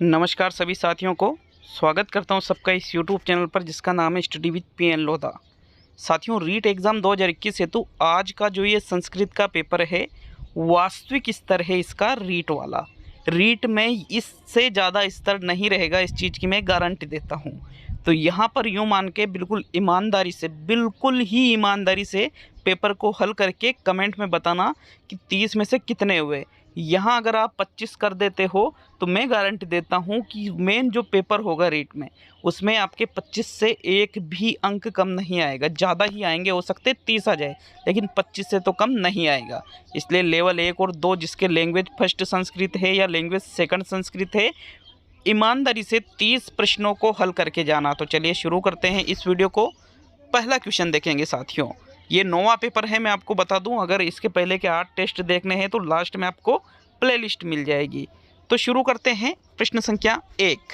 नमस्कार सभी साथियों को स्वागत करता हूं सबका इस YouTube चैनल पर जिसका नाम है स्टडी विद PN लोधा। साथियों, रीट एग्ज़ाम 2021 हेतु आज का जो ये संस्कृत का पेपर है वास्तविक स्तर है इसका रीट वाला। रीट में इससे ज़्यादा स्तर नहीं रहेगा, इस चीज़ की मैं गारंटी देता हूं। तो यहाँ पर यूँ मान के बिल्कुल ईमानदारी से, बिल्कुल ही ईमानदारी से पेपर को हल करके कमेंट में बताना कि 30 में से कितने हुए। यहाँ अगर आप 25 कर देते हो तो मैं गारंटी देता हूँ कि मेन जो पेपर होगा रीट में उसमें आपके 25 से एक भी अंक कम नहीं आएगा। ज़्यादा ही आएंगे, हो सकते 30 आ जाए, लेकिन 25 से तो कम नहीं आएगा। इसलिए लेवल 1 और 2 जिसके लैंग्वेज फर्स्ट संस्कृत है या लैंग्वेज सेकंड संस्कृत है, ईमानदारी से 30 प्रश्नों को हल करके जाना। तो चलिए शुरू करते हैं इस वीडियो को। पहला क्वेश्चन देखेंगे साथियों, ये 9वां पेपर है। मैं आपको बता दूं, अगर इसके पहले के 8 टेस्ट देखने हैं तो लास्ट में आपको प्लेलिस्ट मिल जाएगी। तो शुरू करते हैं। प्रश्न संख्या 1,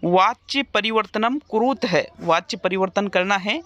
वाच्य परिवर्तनम कुरुत है। वाच्य परिवर्तन करना है।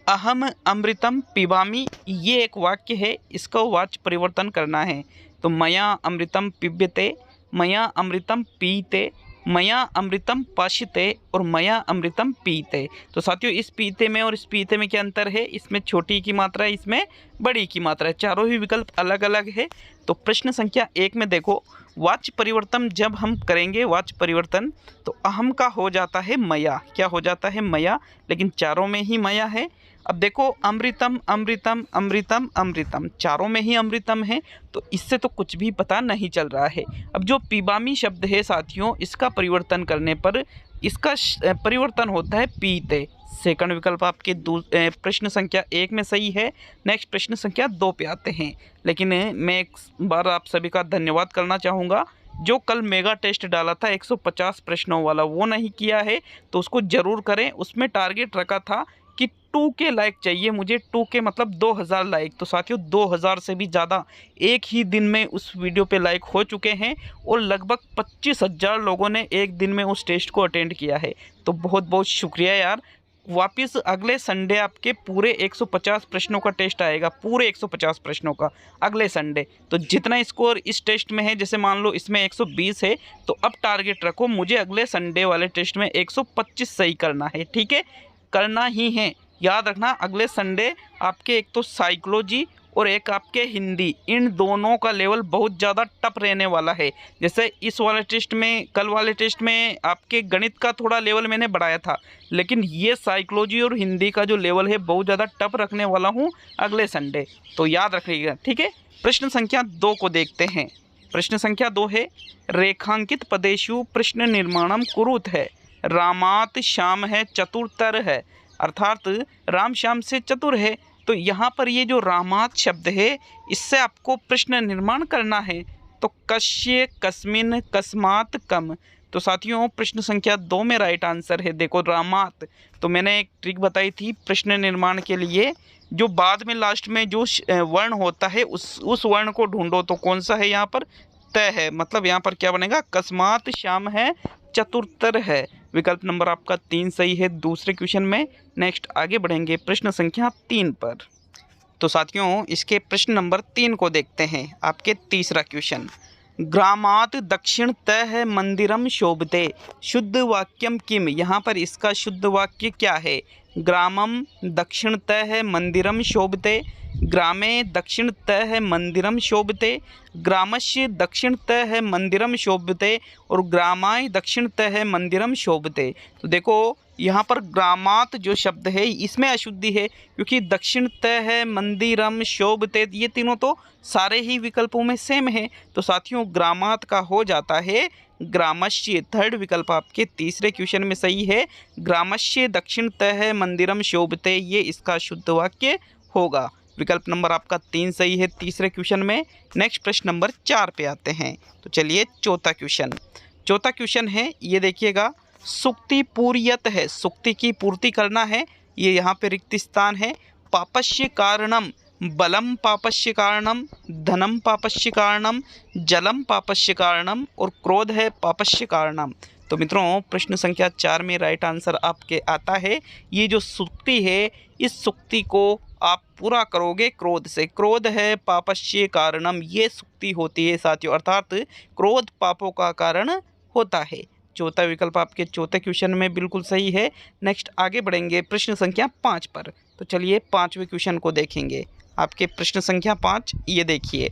अहम अमृतम पिबामी, ये एक वाक्य है, इसका वाच्य परिवर्तन करना है। तो मया अमृतम पिब्यते, मया अमृतम पीते, मया अमृतम पाशिते और मया अमृतम पीते। तो साथियों, इस पीते में और इस पीते में क्या अंतर है? इसमें छोटी की मात्रा है, इसमें बड़ी की मात्रा है। चारों ही विकल्प अलग अलग है। तो प्रश्न संख्या 1 में देखो, वाच्य परिवर्तन जब हम करेंगे वाच्य परिवर्तन तो अहम का हो जाता है मया। क्या हो जाता है? मया। लेकिन चारों में ही मया है। अब देखो, अमृतम अमृतम अमृतम अमृतम, चारों में ही अमृतम है, तो इससे तो कुछ भी पता नहीं चल रहा है। अब जो पिबामी शब्द है साथियों, इसका परिवर्तन करने पर इसका परिवर्तन होता है पीते। सेकंड विकल्प आपके प्रश्न संख्या 1 में सही है। नेक्स्ट प्रश्न संख्या 2 पे आते हैं। लेकिन मैं एक बार आप सभी का धन्यवाद करना चाहूँगा, जो कल मेगा टेस्ट डाला था 150 प्रश्नों वाला, वो नहीं किया है तो उसको ज़रूर करें। उसमें टारगेट रखा था कि 2K लाइक चाहिए मुझे, 2K मतलब 2000 लाइक। तो साथियों, 2000 से भी ज़्यादा एक ही दिन में उस वीडियो पे लाइक हो चुके हैं और लगभग 25,000 लोगों ने एक दिन में उस टेस्ट को अटेंड किया है। तो बहुत बहुत शुक्रिया यार। वापस अगले संडे आपके पूरे 150 प्रश्नों का टेस्ट आएगा, पूरे 150 प्रश्नों का अगले संडे। तो जितना स्कोर इस टेस्ट में है, जैसे मान लो इसमें 120 है, तो अब टारगेट रखो मुझे अगले संडे वाले टेस्ट में 125 सही करना है। ठीक है, करना ही है। याद रखना, अगले संडे आपके एक तो साइकोलॉजी और एक आपके हिंदी, इन दोनों का लेवल बहुत ज़्यादा टफ रहने वाला है। जैसे इस वाले टेस्ट में, कल वाले टेस्ट में आपके गणित का थोड़ा लेवल मैंने बढ़ाया था, लेकिन ये साइकोलॉजी और हिंदी का जो लेवल है बहुत ज़्यादा टफ रखने वाला हूँ अगले संडे, तो याद रखिएगा। ठीक है, प्रश्न संख्या 2 को देखते हैं। प्रश्न संख्या 2 है, रेखांकित पदेषु प्रश्न निर्माणम कुरुत है। रामात श्याम है, चतुरतर है, अर्थात राम श्याम से चतुर है। तो यहाँ पर ये जो रामात शब्द है, इससे आपको प्रश्न निर्माण करना है। तो कश्य, कस्मिन, कस्मात, कम। तो साथियों, प्रश्न संख्या 2 में राइट आंसर है। देखो, रामात, तो मैंने एक ट्रिक बताई थी प्रश्न निर्माण के लिए, जो बाद में लास्ट में जो वर्ण होता है उस वर्ण को ढूंढो। तो कौन सा है यहाँ पर? तय है, मतलब यहाँ पर क्या बनेगा? कस्मात श्याम है, चतुर्तर है। विकल्प नंबर आपका 3 सही है दूसरे क्वेश्चन में। नेक्स्ट आगे बढ़ेंगे प्रश्न संख्या 3 पर। तो साथियों, इसके प्रश्न नंबर 3 को देखते हैं। आपके तीसरा क्वेश्चन, ग्रामात दक्षिण तय है मंदिरम शोभते, शुद्ध वाक्यम किम। यहाँ पर इसका शुद्ध वाक्य क्या है? ग्रामम दक्षिण तय है मंदिरम शोभते, ग्रामे दक्षिण तय है मंदिरम शोभते, ग्रामस्य दक्षिण तय है मंदिरम शोभते और ग्रामाय दक्षिण तय है मंदिरम शोभते। तो देखो, यहाँ पर ग्रामात जो शब्द है इसमें अशुद्धि है, क्योंकि दक्षिण तय है, मंदिरम, शोभते, ये तीनों तो सारे ही विकल्पों में सेम है। तो साथियों, ग्रामात का हो जाता है ग्रामस्य। थर्ड विकल्प आपके तीसरे क्वेश्चन में सही है। ग्रामस्य दक्षिण तय है मंदिरम शोभते, ये इसका शुद्ध वाक्य होगा। विकल्प नंबर आपका 3 सही है तीसरे क्वेश्चन में। नेक्स्ट प्रश्न नंबर 4 पे आते हैं। तो चलिए चौथा क्वेश्चन। चौथा क्वेश्चन है, ये देखिएगा, सुक्ति पूर्यत है, सुक्ति की पूर्ति करना है। ये यहाँ पे रिक्त स्थान है। पापस्य कारणम, बलम पापस्य कारणम, धनम पापस्य कारणम, जलम पापस्य कारणम और क्रोध है पापस्य कारणम। तो मित्रों, प्रश्न संख्या 4 में राइट आंसर आपके आता है। ये जो सुक्ति है, इस सुक्ति को आप पूरा करोगे क्रोध से। क्रोध है पापस्य कारणम, ये सुक्ति होती है साथियों, अर्थात क्रोध पापों का कारण होता है। चौथा विकल्प आपके चौथे क्वेश्चन में बिल्कुल सही है। नेक्स्ट आगे बढ़ेंगे प्रश्न संख्या 5 पर। तो चलिए 5वें क्वेश्चन को देखेंगे। आपके प्रश्न संख्या 5 ये देखिए,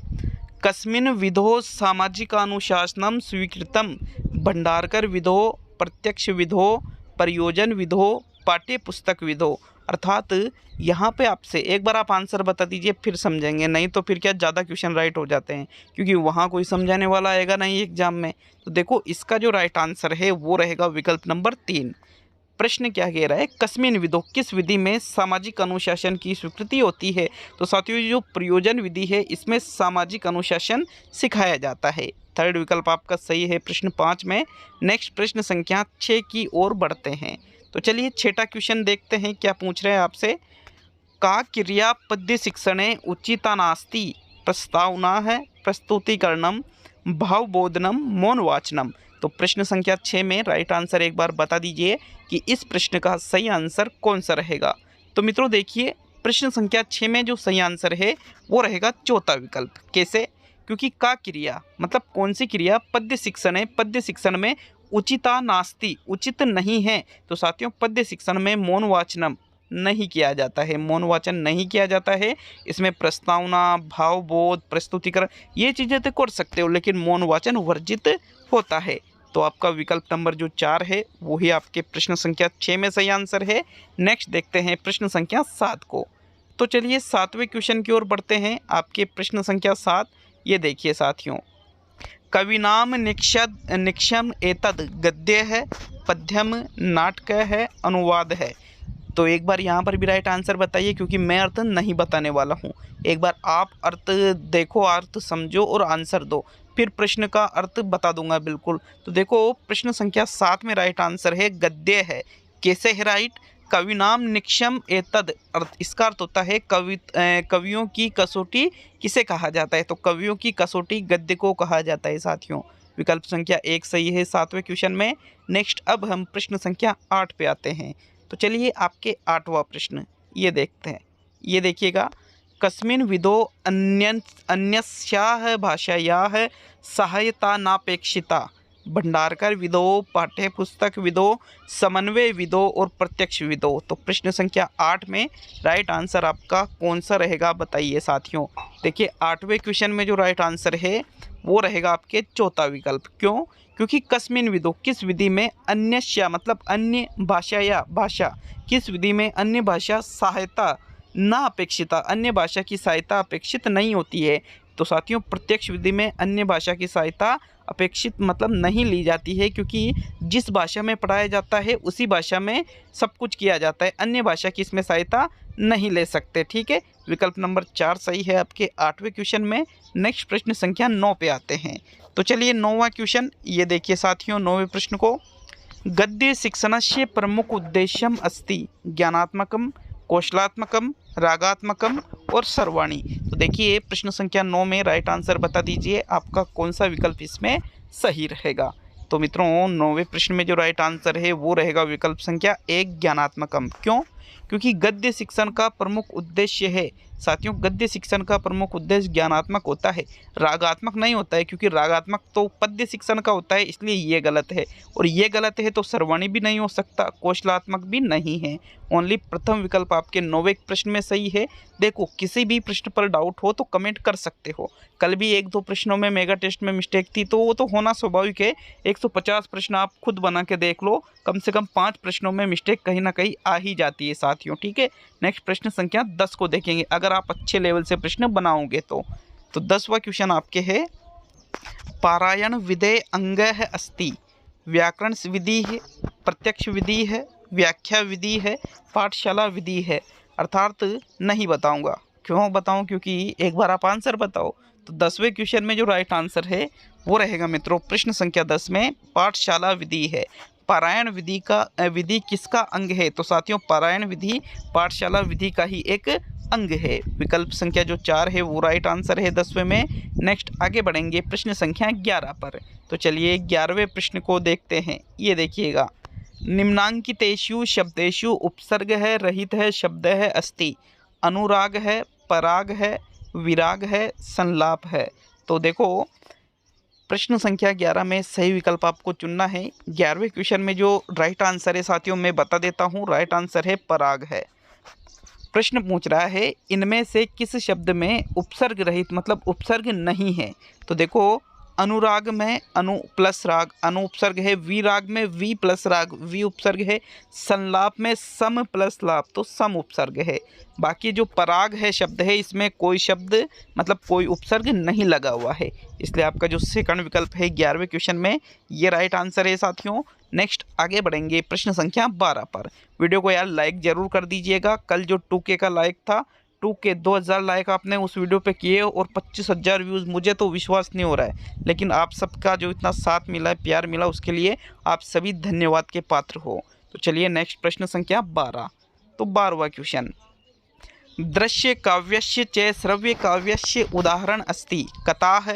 कस्मिन् विधौ सामाजिकानुशासनं स्वीकृतं भंडारकर विधौ, प्रत्यक्ष विधौ, प्रयोजन विधौ, पाठ्य पुस्तक विधौ। अर्थात यहाँ पे आपसे एक बार आप आंसर बता दीजिए, फिर समझेंगे, नहीं तो फिर क्या ज़्यादा क्वेश्चन राइट हो जाते हैं, क्योंकि वहाँ कोई समझाने वाला आएगा नहीं एग्जाम में। तो देखो इसका जो राइट आंसर है वो रहेगा विकल्प नंबर 3। प्रश्न क्या कह रहा है, कस्मिन् विधौ, किस विधि में सामाजिक अनुशासन की स्वीकृति होती है। तो साथियों जो प्रयोजन विधि है इसमें सामाजिक अनुशासन सिखाया जाता है। थर्ड विकल्प आपका सही है प्रश्न 5 में। नेक्स्ट प्रश्न संख्या 6 की ओर बढ़ते हैं। तो चलिए छठा क्वेश्चन देखते हैं क्या पूछ रहे हैं आपसे। का क्रिया पद्य शिक्षणे उचिता नास्ति, प्रस्तावना है, प्रस्तुतिकरणम, भावबोधनम, मौन वाचनम। तो प्रश्न संख्या 6 में राइट आंसर एक बार बता दीजिए कि इस प्रश्न का सही आंसर कौन सा रहेगा। तो मित्रों देखिए प्रश्न संख्या 6 में जो सही आंसर है वो रहेगा चौथा विकल्प। कैसे? क्योंकि का क्रिया मतलब कौन सी क्रिया, पद्य शिक्षण है, पद्य शिक्षण में उचिता नास्ति, उचित नहीं है। तो साथियों पद्य शिक्षण में मौन वाचनम नहीं किया जाता है, मौन वाचन नहीं किया जाता है। इसमें प्रस्तावना, भावबोध, प्रस्तुतिकरण ये चीज़ें तो कर सकते हो, लेकिन मौन वाचन वर्जित होता है। तो आपका विकल्प नंबर जो 4 है वही आपके प्रश्न संख्या 6 में सही आंसर है। नेक्स्ट देखते हैं प्रश्न संख्या 7 को। तो चलिए 7वें क्वेश्चन की ओर बढ़ते हैं। आपके प्रश्न संख्या 7 ये देखिए साथियों, कविनाम निक्षम एतद गद्य है, पद्यम, नाटक है, अनुवाद है। तो एक बार यहाँ पर भी राइट आंसर बताइए, क्योंकि मैं अर्थ नहीं बताने वाला हूँ। एक बार आप अर्थ देखो, अर्थ समझो और आंसर दो, फिर प्रश्न का अर्थ बता दूंगा बिल्कुल। तो देखो प्रश्न संख्या 7 में राइट आंसर है गद्य है। कैसे है राइट? कविनाम निक्षम एतद, अर्थ इसका अर्थ होता है कवियों की कसौटी किसे कहा जाता है। तो कवियों की कसौटी गद्य को कहा जाता है साथियों। विकल्प संख्या 1 सही है 7वें क्वेश्चन में। नेक्स्ट अब हम प्रश्न संख्या 8 पे आते हैं। तो चलिए आपके 8वां प्रश्न ये देखते हैं। ये देखिएगा, कस्मिन् विधौ अन्यस्याः भाषायाः सहायता नापेक्षिता, भंडारकर विधौ, पाठ्यपुस्तक विधौ, समन्वय विधौ और प्रत्यक्ष विधौ। तो प्रश्न संख्या 8 में राइट आंसर आपका कौन सा रहेगा बताइए साथियों। देखिए 8वें क्वेश्चन में जो राइट आंसर है वो रहेगा आपके चौथा विकल्प। क्यों? क्योंकि कस्मिन् विधौ किस विधि में, अन्यस्या मतलब अन्य भाषा या भाषा, किस विधि में अन्य भाषा सहायता ना अपेक्षिता, अन्य भाषा की सहायता अपेक्षित नहीं होती है। तो साथियों प्रत्यक्ष विधि में अन्य भाषा की सहायता अपेक्षित मतलब नहीं ली जाती है, क्योंकि जिस भाषा में पढ़ाया जाता है उसी भाषा में सब कुछ किया जाता है, अन्य भाषा की इसमें सहायता नहीं ले सकते। ठीक है, विकल्प नंबर 4 सही है आपके 8वें क्वेश्चन में। नेक्स्ट प्रश्न संख्या 9 पे आते हैं। तो चलिए 9वां क्वेश्चन ये देखिए साथियों, 9वें प्रश्न को, गद्य शिक्षणस्य प्रमुख उद्देश्यम अस्ति ज्ञानात्मकम, कौशलात्मकम, रागात्मकम और सर्वाणी। तो देखिए प्रश्न संख्या 9 में राइट आंसर बता दीजिए आपका कौन सा विकल्प इसमें सही रहेगा। तो मित्रों 9वें प्रश्न में जो राइट आंसर है वो रहेगा विकल्प संख्या 1 ज्ञानात्मकम। क्यों? क्योंकि गद्य शिक्षण का प्रमुख उद्देश्य है साथियों, गद्य शिक्षण का प्रमुख उद्देश्य ज्ञानात्मक होता है, रागात्मक नहीं होता है, क्योंकि रागात्मक तो पद्य शिक्षण का होता है, इसलिए ये गलत है। और ये गलत है तो सर्वाणी भी नहीं हो सकता, कौशलात्मक भी नहीं है। ओनली प्रथम विकल्प आपके 9वें प्रश्न में सही है। देखो किसी भी प्रश्न पर डाउट हो तो कमेंट कर सकते हो। कल भी 1-2 प्रश्नों में मेगा टेस्ट में मिस्टेक थी, तो वो तो होना स्वाभाविक है। 150 प्रश्न आप खुद बना के देख लो, कम से कम 5 प्रश्नों में मिस्टेक कहीं ना कहीं आ ही जाती है साथियों। ठीक है, नेक्स्ट प्रश्न संख्या 10 को देखेंगे, अगर आप अच्छे लेवल से प्रश्न बनाओगे तो 10वां क्वेश्चन आपके है, पारायण विधेय अंग है अस्ति, व्याकरण विधि है, प्रत्यक्ष विधि है, व्याख्या विधि है, पाठशाला विधि है। अर्थात नहीं बताऊंगा। क्यों बताऊं? क्योंकि एक बार आप आंसर बताओ। तो 10वें क्वेश्चन में जो राइट आंसर है वो रहेगा मित्रों प्रश्न संख्या 10 में पाठशाला विधि है। पारायण विधि किसका अंग है? तो साथियों पारायण विधि पाठशाला विधि का ही एक अंग है। विकल्प संख्या जो 4 है वो राइट आंसर है 10वें में। नेक्स्ट आगे बढ़ेंगे प्रश्न संख्या 11 पर। तो चलिए 11वें प्रश्न को देखते हैं। ये देखिएगा, निम्नांकितेषु शब्देषु उपसर्ग है, रहित है, शब्द है अस्ति, अनुराग है, पराग है, विराग है, संलाप है। तो देखो प्रश्न संख्या 11 में सही विकल्प आपको चुनना है। 11वें क्वेश्चन में जो राइट आंसर है साथियों मैं बता देता हूँ। राइट आंसर है पराग है। प्रश्न पूछ रहा है इनमें से किस शब्द में उपसर्ग रहित मतलब उपसर्ग नहीं है। तो देखो अनुराग में अनु प्लस राग अनु उपसर्ग है, विराग में वी प्लस राग वी उपसर्ग है, संलाप में सम प्लस लाप तो सम उपसर्ग है। बाकी जो पराग है शब्द है इसमें कोई शब्द मतलब कोई उपसर्ग नहीं लगा हुआ है, इसलिए आपका जो सेकंड विकल्प है 11वें क्वेश्चन में ये राइट आंसर है साथियों। नेक्स्ट आगे बढ़ेंगे प्रश्न संख्या 12 पर। वीडियो को यार लाइक जरूर कर दीजिएगा। कल जो 2K का लाइक था 2K 2000 लाइक आपने उस वीडियो पे किए और 25,000 व्यूज़, मुझे तो विश्वास नहीं हो रहा है, लेकिन आप सबका जो इतना साथ मिला है प्यार मिला उसके लिए आप सभी धन्यवाद के पात्र हो। तो चलिए नेक्स्ट प्रश्न संख्या 12। तो 12वां क्वेश्चन, दृश्य काव्यस्य च श्रव्य काव्यस्य उदाहरण अस्ति कथाः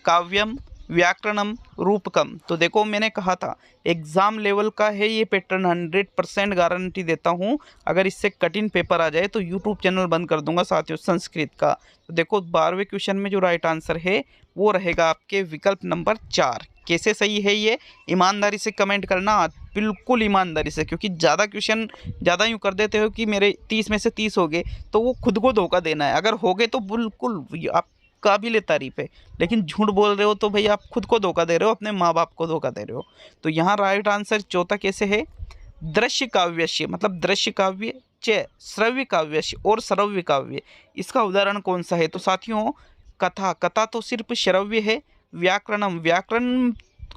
काव्यम व्याकरणम रूपकम। तो देखो मैंने कहा था एग्ज़ाम लेवल का है ये पैटर्न, 100% गारंटी देता हूँ। अगर इससे कठिन पेपर आ जाए तो यूट्यूब चैनल बंद कर दूंगा साथियों संस्कृत का। तो देखो 12वें क्वेश्चन में जो राइट आंसर है वो रहेगा आपके विकल्प नंबर 4। कैसे सही है ये ईमानदारी से कमेंट करना, बिल्कुल ईमानदारी से, क्योंकि ज़्यादा क्वेश्चन ज़्यादा यूँ कर देते हो कि मेरे 30 में से 30 हो गए तो वो खुद को धोखा देना है। अगर हो गए तो बिल्कुल आप काबिल तारीफ है, लेकिन झूठ बोल रहे हो तो भाई आप खुद को धोखा दे रहे हो, अपने माँ बाप को धोखा दे रहे हो। तो यहाँ राइट आंसर चौथा कैसे है, दृश्य काव्यस्य मतलब दृश्य काव्य च श्रव्य काव्यस्य और श्रव्य काव्य, इसका उदाहरण कौन सा है। तो साथियों कथा, कथा तो सिर्फ श्रव्य है। व्याकरणम,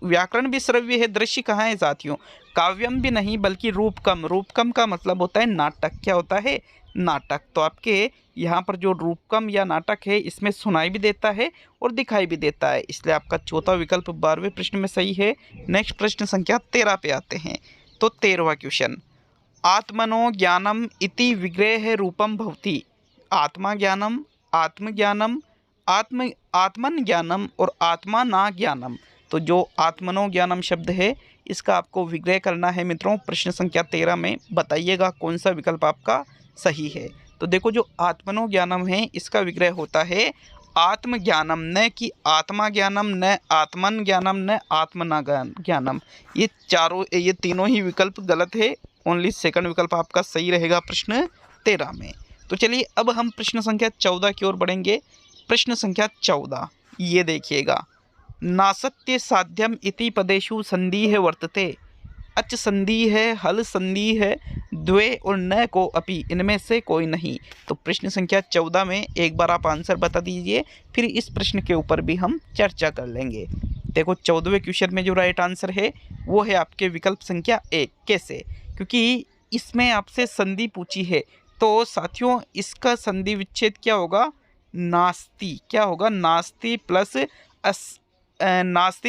व्याकरण भी श्रव्य है। दृश्य कहाँ है साथियों, काव्यम भी नहीं बल्कि रूपकम, रूपकम का मतलब होता है नाटक। क्या होता है, नाटक। तो आपके यहाँ पर जो रूपकम या नाटक है इसमें सुनाई भी देता है और दिखाई भी देता है, इसलिए आपका चौथा विकल्प 12वें प्रश्न में सही है। नेक्स्ट प्रश्न संख्या 13 पे आते हैं। तो 13वां क्वेश्चन, आत्मनो ज्ञानम इति विग्रह रूपम भवति। आत्मा ज्ञानम, आत्मज्ञानम, आत्मन ज्ञानम और आत्मा ना ज्ञानम। तो जो आत्मनो ज्ञानम शब्द है इसका आपको विग्रह करना है मित्रों। प्रश्न संख्या 13 में बताइएगा कौन सा विकल्प आपका सही है। तो देखो जो आत्मनो ज्ञानम है इसका विग्रह होता है आत्मज्ञानम, न कि आत्मा ज्ञानम, न आत्मन ज्ञानम, न आत्मना ज्ञानम। ये तीनों ही विकल्प गलत है। ओनली सेकंड विकल्प आपका सही रहेगा प्रश्न 13 में। तो चलिए अब हम प्रश्न संख्या 14 की ओर बढ़ेंगे। प्रश्न संख्या 14 ये देखिएगा, नासत्य साध्यम इति पदेषु संधि वर्तते। अच संधि है, हल संधि है, द्वे और न को अपि, इनमें से कोई नहीं। तो प्रश्न संख्या 14 में एक बार आप आंसर बता दीजिए, फिर इस प्रश्न के ऊपर भी हम चर्चा कर लेंगे। देखो 14वें क्वेश्चन में जो राइट आंसर है वो है आपके विकल्प संख्या 1। कैसे, क्योंकि इसमें आपसे संधि पूछी है तो साथियों इसका संधि विच्छेद क्या होगा, नास्ति। क्या होगा, नास्ति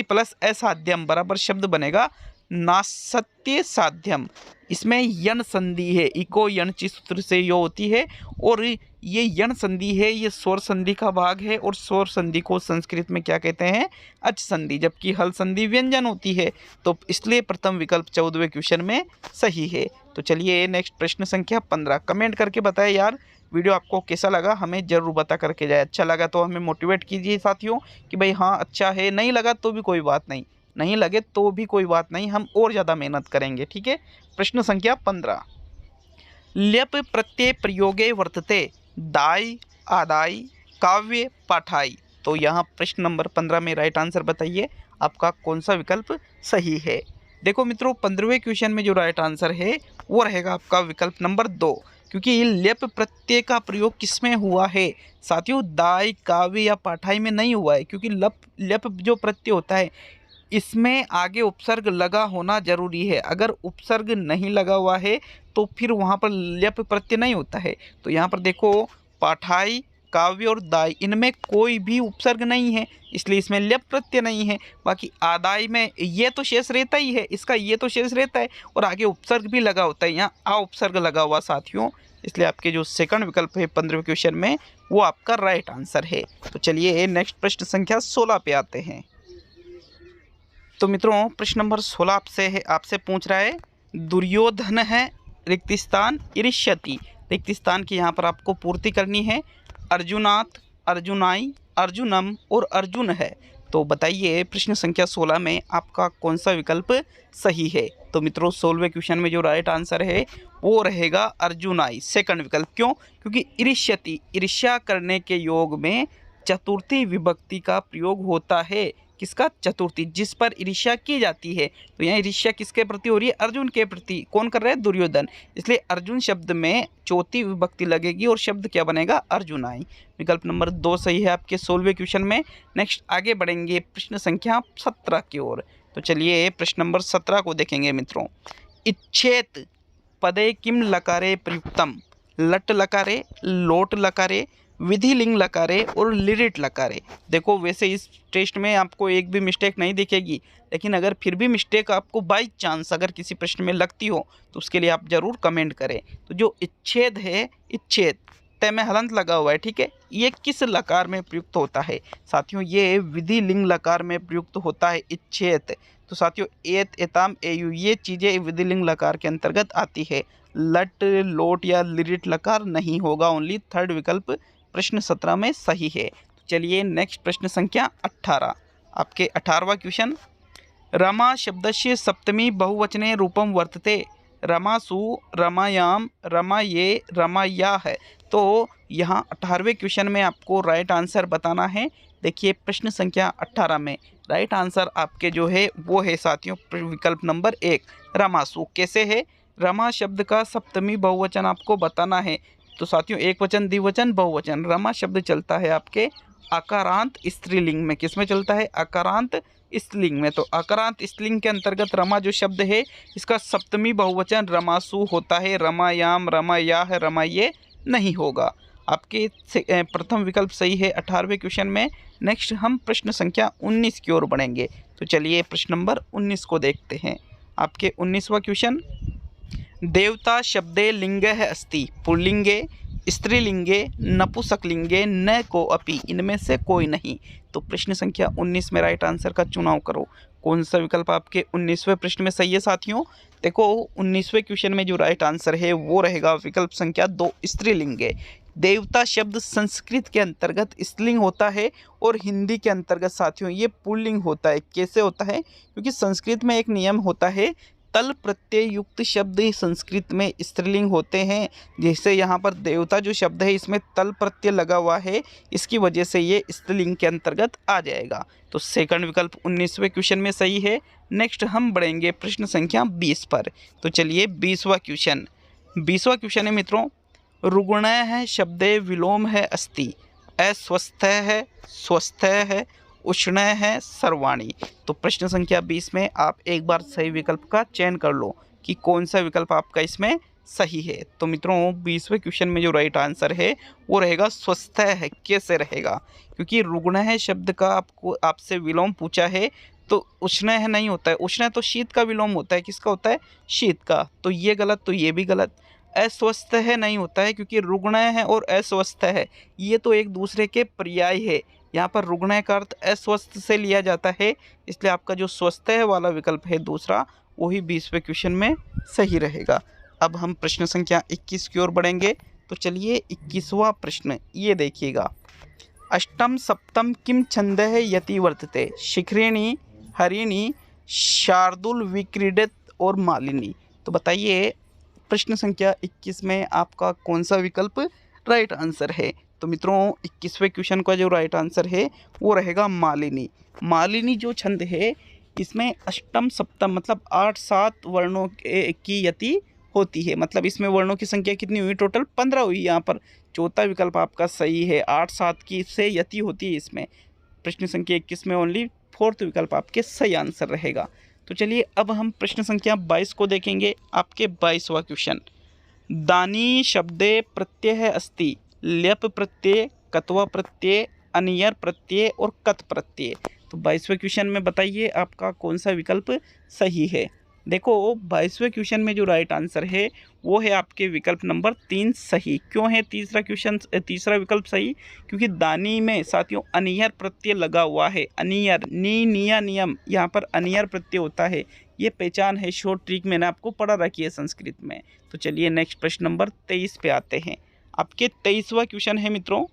प्लस असाध्यम बराबर शब्द बनेगा नासत्य साध्यम। इसमें यण संधि है, इको यण ची सूत्र से यो होती है, और ये यण संधि है, ये स्वर संधि का भाग है, और स्वर संधि को संस्कृत में क्या कहते हैं, अच संधि, जबकि हल संधि व्यंजन होती है। तो इसलिए प्रथम विकल्प 14वें क्वेश्चन में सही है। तो चलिए नेक्स्ट प्रश्न संख्या 15। कमेंट करके बताएं यार वीडियो आपको कैसा लगा, हमें ज़रूर बता करके जाए। अच्छा लगा तो हमें मोटिवेट कीजिए साथियों कि भाई हाँ अच्छा है, नहीं लगा तो भी कोई बात नहीं, नहीं लगे तो भी कोई बात नहीं, हम और ज़्यादा मेहनत करेंगे। ठीक है। प्रश्न संख्या 15, ल्यप प्रत्यय प्रयोगे वर्तते दाय आदाय काव्य पाठाई। तो यहाँ प्रश्न नंबर 15 में राइट आंसर बताइए आपका कौन सा विकल्प सही है। देखो मित्रों 15वें क्वेश्चन में जो राइट आंसर है वो रहेगा आपका विकल्प नंबर 2, क्योंकि ल्यप प्रत्यय का प्रयोग किसमें हुआ है साथियों, दाय काव्य या पाठाई में नहीं हुआ है, क्योंकि ल्यप जो प्रत्यय होता है इसमें आगे उपसर्ग लगा होना जरूरी है। अगर उपसर्ग नहीं लगा हुआ है तो फिर वहाँ पर ल्यप प्रत्यय नहीं होता है। तो यहाँ पर देखो पाठाई, काव्य और दाय, इनमें कोई भी उपसर्ग नहीं है, इसलिए इसमें ल्यप प्रत्यय नहीं है। बाकी आदाय में ये तो शेष रहता ही है, इसका ये तो शेष रहता है, और आगे उपसर्ग भी लगा होता है, यहाँ आ उपसर्ग लगा हुआ साथियों, इसलिए आपके जो सेकंड विकल्प है 15वें क्वेश्चन में वो आपका राइट आंसर है। तो चलिए नेक्स्ट प्रश्न संख्या 16 पे आते हैं। तो मित्रों प्रश्न नंबर 16 आपसे पूछ रहा है, दुर्योधन है रिक्त स्थान इरिष्यति। रिक्त स्थान की यहाँ पर आपको पूर्ति करनी है। अर्जुनात, अर्जुनाई, अर्जुनम और अर्जुन है। तो बताइए प्रश्न संख्या 16 में आपका कौन सा विकल्प सही है। तो मित्रों 16वें क्वेश्चन में जो राइट आंसर है वो रहेगा अर्जुनाई, सेकंड विकल्प। क्यों? क्योंकि ईर्ष्यति, ईर्ष्या करने के योग में चतुर्थी विभक्ति का प्रयोग होता है। किसका? चतुर्थी, जिस पर ईर्ष्या की जाती है। तो यहाँ ईर्ष्या किसके प्रति हो रही है? अर्जुन के प्रति। कौन कर रहा है? दुर्योधन। इसलिए अर्जुन शब्द में चौथी विभक्ति लगेगी और शब्द क्या बनेगा? अर्जुनाई। विकल्प नंबर 2 सही है आपके 16वें क्वेश्चन में। नेक्स्ट आगे बढ़ेंगे प्रश्न संख्या 17 की ओर। तो चलिए प्रश्न नंबर 17 को देखेंगे मित्रों। इच्छेत पदे किम लकारे प्रयुक्तम? लट लकारे, लोट लकारे, विधिलिंग लकारे और लिरिट लकारे। देखो वैसे इस टेस्ट में आपको एक भी मिस्टेक नहीं दिखेगी, लेकिन अगर फिर भी मिस्टेक आपको बाई चांस अगर किसी प्रश्न में लगती हो तो उसके लिए आप जरूर कमेंट करें। तो जो इच्छेद है, इच्छेद तय में हलंत लगा हुआ है, ठीक है, ये किस लकार में प्रयुक्त होता है? साथियों ये विधि लिंग लकार में प्रयुक्त होता है इच्छेद। तो साथियों एत, एताम, एयु ये चीज़ें विधिलिंग लकार के अंतर्गत आती है। लट, लोट या लिरिट लकार नहीं होगा। ओनली थर्ड विकल्प प्रश्न 17 में सही है। तो चलिए नेक्स्ट प्रश्न संख्या 18 आपके 18वां क्वेश्चन। रमा शब्दस्य सप्तमी बहुवचने रूपम वर्तते। रमासु, रमायाम, रमाये, रमाया है। तो यहाँ 18वें क्वेश्चन में आपको राइट आंसर बताना है। देखिए प्रश्न संख्या 18 में राइट आंसर आपके जो है वो है साथियों विकल्प नंबर 1 रमासु। कैसे है? रमा शब्द का सप्तमी बहुवचन आपको बताना है। तो साथियों एक वचन, द्विवचन, बहुवचन। रमा शब्द चलता है आपके आकारांत स्त्रीलिंग में। किस में चलता है? आकारांत स्त्रीलिंग में। तो आकारांत स्त्रीलिंग के अंतर्गत रमा जो शब्द है इसका सप्तमी बहुवचन रमासु होता है। रमायाम, रमाया है, रमाये नहीं होगा। आपके प्रथम विकल्प सही है 18वें क्वेश्चन में। नेक्स्ट हम प्रश्न संख्या 19 की ओर बढ़ेंगे। तो चलिए प्रश्न नंबर 19 को देखते हैं। आपके 19वां क्वेश्चन। देवता शब्दे लिंगः अस्ति पुल्लिंगे, स्त्रीलिंगे, नपुंसकलिंगे न को अपि, इनमें से कोई नहीं। तो प्रश्न संख्या 19 में राइट आंसर का चुनाव करो। कौन सा विकल्प आपके 19वें प्रश्न में सही है साथियों? देखो 19वें क्वेश्चन में जो राइट आंसर है वो रहेगा विकल्प संख्या 2 स्त्रीलिंगे। देवता शब्द संस्कृत के अंतर्गत स्त्रीलिंग होता है और हिंदी के अंतर्गत साथियों ये पुल्लिंग होता है। कैसे होता है? क्योंकि संस्कृत में एक नियम होता है, तल प्रत्यय युक्त शब्द संस्कृत में स्त्रीलिंग होते हैं। जैसे यहाँ पर देवता जो शब्द है इसमें तल प्रत्यय लगा हुआ है, इसकी वजह से ये स्त्रीलिंग के अंतर्गत आ जाएगा। तो सेकंड विकल्प 19वें क्वेश्चन में सही है। नेक्स्ट हम बढ़ेंगे प्रश्न संख्या 20 पर। तो चलिए 20वां क्वेश्चन। 20वां क्वेश्चन है मित्रों। रुग्णः है शब्दे विलोम है अस्ति, अस्वस्थ है, स्वस्थ है, उष्ण है, सर्वाणी। तो प्रश्न संख्या 20 में आप एक बार सही विकल्प का चयन कर लो कि कौन सा विकल्प आपका इसमें सही है। तो मित्रों 20वें क्वेश्चन में जो राइट आंसर है वो रहेगा स्वस्थ है। कैसे रहेगा? क्योंकि रुग्ण है शब्द का आपसे विलोम पूछा है, तो उष्ण है नहीं होता है। उष्ण तो शीत का विलोम होता है। किसका होता है? शीत का। तो ये गलत, तो ये भी गलत। अस्वस्थ है नहीं होता है, क्योंकि रुग्ण है और अस्वस्थ है ये तो एक दूसरे के पर्याय है। यहाँ पर रुग्ण का अर्थ अस्वस्थ से लिया जाता है, इसलिए आपका जो स्वस्थ है वाला विकल्प है दूसरा वही 20वें क्वेश्चन में सही रहेगा। अब हम प्रश्न संख्या 21 की ओर बढ़ेंगे। तो चलिए 21वां प्रश्न ये देखिएगा। अष्टम सप्तम किम छंदः यति वर्तते? शिखरिणी, हरिणी, शार्दुल, विक्रीडित और मालिनी। तो बताइए प्रश्न संख्या 21 में आपका कौन सा विकल्प राइट आंसर है? तो मित्रों 21वें क्वेश्चन का जो राइट आंसर है वो रहेगा मालिनी। मालिनी जो छंद है इसमें अष्टम सप्तम मतलब 8-7 वर्णों की यति होती है। मतलब इसमें वर्णों की संख्या कितनी हुई? टोटल 15 हुई। यहाँ पर चौथा विकल्प आपका सही है। 8-7 की से यति होती है इसमें। प्रश्न संख्या 21 में ओनली फोर्थ विकल्प आपके सही आंसर रहेगा। तो चलिए अब हम प्रश्न संख्या 22 को देखेंगे। आपके 22वां क्वेश्चन। दानी शब्दे प्रत्यय अस्ति, ल्यप प्रत्यय, कत्वा प्रत्यय, अनियर प्रत्यय और कत प्रत्यय। तो 22वें क्वेश्चन में बताइए आपका कौन सा विकल्प सही है? देखो 22वें क्वेश्चन में जो राइट आंसर है वो है आपके विकल्प नंबर 3 सही। क्यों है तीसरा विकल्प सही? क्योंकि दानी में साथियों अनियर प्रत्यय लगा हुआ है। अनियर, नी, निया, नियम, यहाँ पर अनियर प्रत्यय होता है। ये पहचान है, शॉर्ट ट्रिक मैंने आपको पढ़ा रखी है संस्कृत में। तो चलिए नेक्स्ट प्रश्न नंबर 23 पे आते हैं। आपके 23वां क्वेश्चन है मित्रों।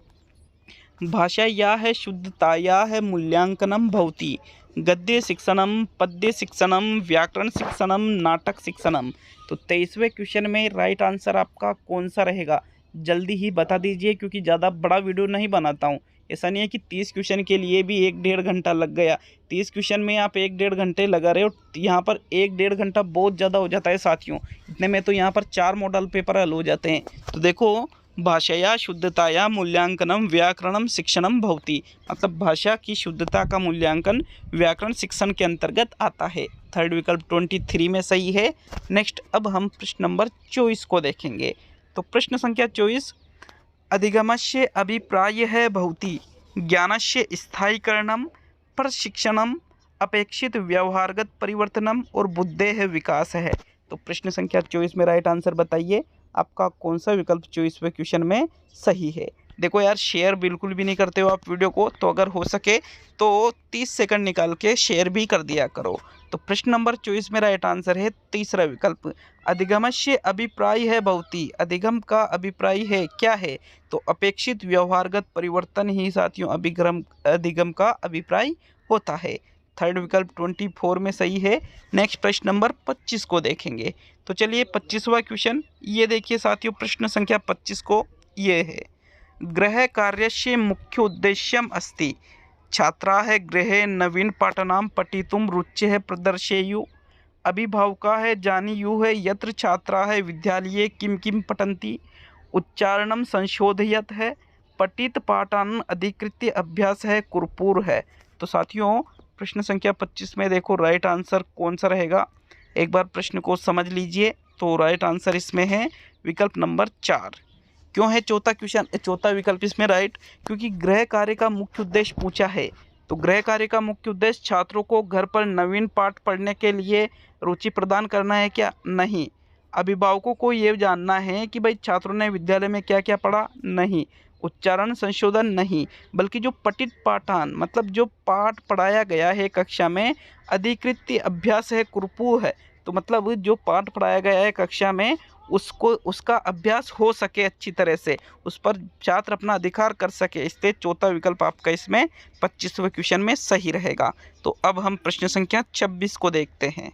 भाषायाः शुद्धतायाः मूल्यांकनं भवति। गद्य शिक्षणम, पद्य शिक्षणम, व्याकरण शिक्षणम, नाटक शिक्षणम। तो 23वें क्वेश्चन में राइट आंसर आपका कौन सा रहेगा, जल्दी ही बता दीजिए, क्योंकि ज़्यादा बड़ा वीडियो नहीं बनाता हूँ। ऐसा नहीं है कि 30 क्वेश्चन के लिए भी 1-1.5 घंटा लग गया। 30 क्वेश्चन में आप 1-1.5 घंटे लगा रहे हो, यहाँ पर 1-1.5 घंटा बहुत ज़्यादा हो जाता है साथियों। इतने में तो यहाँ पर 4 मॉडल पेपर हल हो जाते हैं। तो देखो, भाषया शुद्धताया मूल्यांकनम व्याकरणम शिक्षणम भवति, मतलब भाषा की शुद्धता का मूल्यांकन व्याकरण शिक्षण के अंतर्गत आता है। थर्ड विकल्प 23 में सही है। नेक्स्ट अब हम प्रश्न नंबर 24 को देखेंगे। तो प्रश्न संख्या 24, अधिगमस्य अभिप्रायः भवति, ज्ञानस्य स्थायीकरणम, प्रशिक्षणम, अपेक्षित व्यवहारगत परिवर्तनम और बुद्धेः विकासः। तो प्रश्न संख्या 24 में राइट आंसर बताइए, आपका कौन सा विकल्प 24वें क्वेश्चन में सही है। देखो यार, शेयर बिल्कुल भी नहीं करते हो आप वीडियो को, तो अगर हो सके तो 30 सेकंड निकाल के शेयर भी कर दिया करो। तो प्रश्न नंबर 24 में राइट आंसर है तीसरा विकल्प, अधिगमस्य अभिप्रायः भवति। अधिगम का अभिप्राय है क्या है, तो अपेक्षित व्यवहारगत परिवर्तन ही साथियों अधिगम का अभिप्राय होता है। थर्ड विकल्प 24 में सही है। नेक्स्ट प्रश्न नंबर 25 को देखेंगे। तो चलिए 25वां क्वेश्चन ये देखिए साथियों, प्रश्न संख्या 25 को ये है, गृह कार्यस्य मुख्य उद्देश्यम अस्ति, छात्राः गृहे नवीन पाठनां पठितुं रुचेः प्रदर्शेयुः, अभिभावकाः जानीयुः यत्र छात्राः विद्यालये किं किं पठन्ति, उच्चारणं संशोधयतः, पठित पाठान् अधिकृत्य अभ्यासः कुर्युः। तो साथियों प्रश्न संख्या 25 में देखो राइट आंसर कौन सा रहेगा, एक बार प्रश्न को समझ लीजिए। तो राइट आंसर इसमें है विकल्प नंबर 4। क्यों है चौथा विकल्प इसमें राइट, क्योंकि गृह कार्य का मुख्य उद्देश्य पूछा है। तो गृह कार्य का मुख्य उद्देश्य छात्रों को घर पर नवीन पाठ पढ़ने के लिए रुचि प्रदान करना है क्या, नहीं। अभिभावकों को ये जानना है कि भाई छात्रों ने विद्यालय में क्या क्या पढ़ा, नहीं। उच्चारण संशोधन नहीं, बल्कि जो पठित पाठान मतलब जो पाठ पढ़ाया गया है कक्षा में, अधिकृत अभ्यास है कुर्पू है। तो मतलब जो पाठ पढ़ाया गया है कक्षा में उसका अभ्यास हो सके अच्छी तरह से, उस पर छात्र अपना अधिकार कर सके, इसलिए चौथा विकल्प आपका इसमें 25वें क्वेश्चन में सही रहेगा। तो अब हम प्रश्न संख्या 26 को देखते हैं।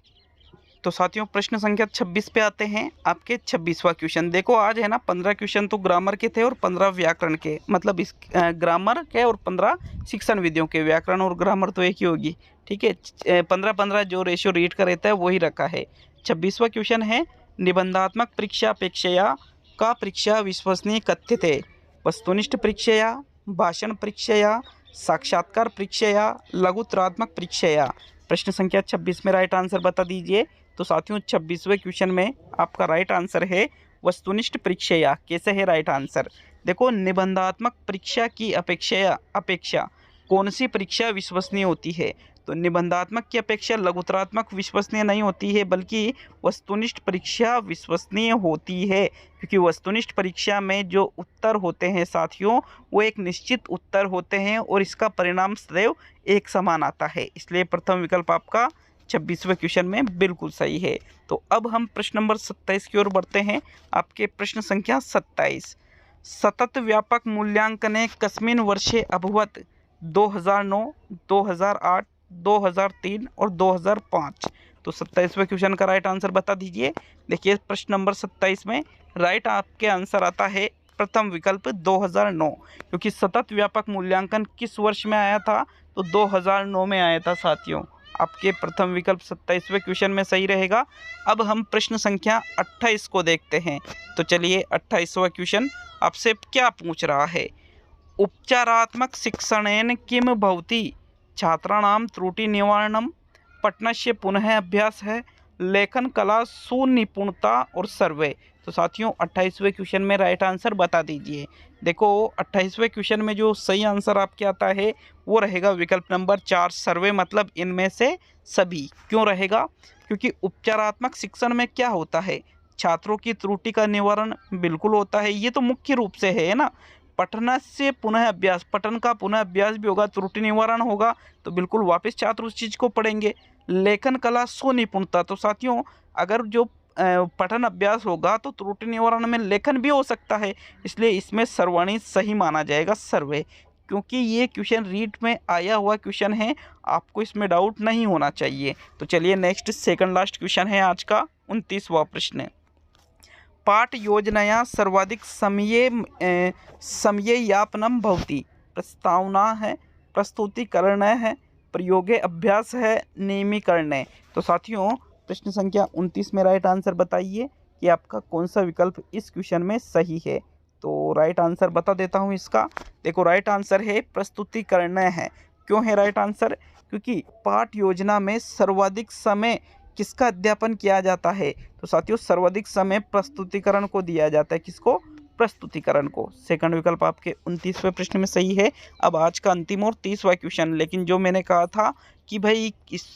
तो साथियों प्रश्न संख्या 26 पे आते हैं, आपके 26वां क्वेश्चन। देखो आज है ना 15 क्वेश्चन तो ग्रामर के थे और 15 व्याकरण के, मतलब इस ग्रामर के और 15 शिक्षण विधियों के। व्याकरण और ग्रामर तो एक ही होगी, ठीक है। 15-15 जो रेशियो रीड का रहता है वही रखा है। 26वां क्वेश्चन है, निबंधात्मक परीक्षा अपेक्षया का परीक्षा विश्वसनीय कथ्यते, वस्तुनिष्ठ परीक्षया, भाषण परीक्षया, साक्षात्कार परीक्षया, लघुत्रात्मक परीक्षया। प्रश्न संख्या 26 में राइट आंसर बता दीजिए। तो साथियों 26वें क्वेश्चन में आपका राइट आंसर है वस्तुनिष्ठ परीक्षया। कैसे है राइट आंसर, देखो निबंधात्मक परीक्षा की अपेक्षा कौन सी परीक्षा विश्वसनीय होती है, तो निबंधात्मक की अपेक्षा लघुतरात्मक विश्वसनीय नहीं होती है, बल्कि वस्तुनिष्ठ परीक्षा विश्वसनीय होती है। क्योंकि वस्तुनिष्ठ परीक्षा में जो उत्तर होते हैं साथियों वो एक निश्चित उत्तर होते हैं और इसका परिणाम सदैव एक समान आता है, इसलिए प्रथम विकल्प आपका 26वें क्वेश्चन में बिल्कुल सही है। तो अब हम प्रश्न नंबर 27 की ओर बढ़ते हैं। आपके प्रश्न संख्या 27, सतत व्यापक मूल्यांकने कस्मिन् वर्षे अभवत्, 2009, 2008, 2003 और 2005। तो 27वें क्वेश्चन का राइट आंसर बता दीजिए। देखिए प्रश्न नंबर 27 में राइट आपके आंसर आता है प्रथम विकल्प 2009, क्योंकि सतत व्यापक मूल्यांकन किस वर्ष में आया था, तो 2009 में आया था साथियों। आपके प्रथम विकल्प 27वें क्वेश्चन में सही रहेगा। अब हम प्रश्न संख्या 28 को देखते हैं। तो चलिए 28वां क्वेश्चन आपसे क्या पूछ रहा है, उपचारात्मक शिक्षणेन किम भवति, छात्राणां त्रुटि निवारणम, पठनस्य पुनः अभ्यास है, लेखन कला सुनिपुणता और सर्वे। तो साथियों 28वें क्वेश्चन में राइट आंसर बता दीजिए। देखो 28वें क्वेश्चन में जो सही आंसर आपके आता है वो रहेगा विकल्प नंबर 4 सर्वे, मतलब इनमें से सभी। क्यों रहेगा, क्योंकि उपचारात्मक शिक्षण में क्या होता है, छात्रों की त्रुटि का निवारण बिल्कुल होता है, ये तो मुख्य रूप से है ना। पठन से पुनः अभ्यास, पठन का पुनः अभ्यास भी होगा, त्रुटि निवारण होगा, तो बिल्कुल वापस छात्र उस चीज़ को पढ़ेंगे। लेखन कला सुनिपुणता, तो साथियों अगर जो पठन अभ्यास होगा तो त्रुटि निवारण में लेखन भी हो सकता है, इसलिए इसमें सर्वाणी सही माना जाएगा सर्वे। क्योंकि ये क्वेश्चन रीट में आया हुआ क्वेश्चन है, आपको इसमें डाउट नहीं होना चाहिए। तो चलिए नेक्स्ट सेकंड लास्ट क्वेश्चन है आज का 29वां प्रश्न। पाठ योजनाया सर्वाधिक समययापनम भवति। प्रस्तावना है, प्रस्तुतिकरण है, प्रयोगे अभ्यास है, नियमीकरण है। तो साथियों प्रश्न संख्या 29 में राइट आंसर बताइए कि आपका कौन सा विकल्प इस क्वेश्चन में सही है। तो राइट आंसर बता देता हूँ इसका। देखो राइट आंसर है प्रस्तुतिकरण है। क्यों है राइट आंसर? क्योंकि पाठ योजना में सर्वाधिक समय किसका अध्यापन किया जाता है? तो साथियों सर्वाधिक समय प्रस्तुतिकरण को दिया जाता है। किसको? प्रस्तुतिकरण को। सेकंड विकल्प आपके 29वें प्रश्न में सही है। अब आज का अंतिम और 30वां क्वेश्चन, लेकिन जो मैंने कहा था कि भाई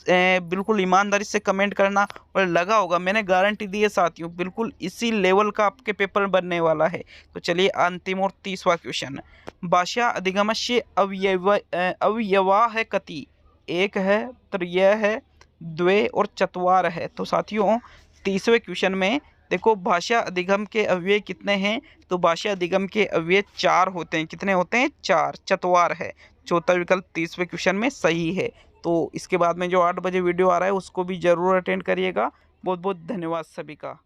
बिल्कुल ईमानदारी से कमेंट करना और लगा होगा, मैंने गारंटी दी है साथियों, बिल्कुल इसी लेवल का आपके पेपर बनने वाला है। तो चलिए अंतिम और 30वां क्वेश्चन। भाषा अधिगमस्य अवयवा है कति? एक है, त्रय है, द्वे और चत्वार है। तो साथियों 30वें क्वेश्चन में देखो भाषा अधिगम के अव्यय कितने हैं? तो भाषा अधिगम के अव्यय 4 होते हैं। कितने होते हैं? 4, चत्वार है। चौथा विकल्प 30वें क्वेश्चन में सही है। तो इसके बाद में जो 8 बजे वीडियो आ रहा है उसको भी जरूर अटेंड करिएगा। बहुत बहुत धन्यवाद सभी का।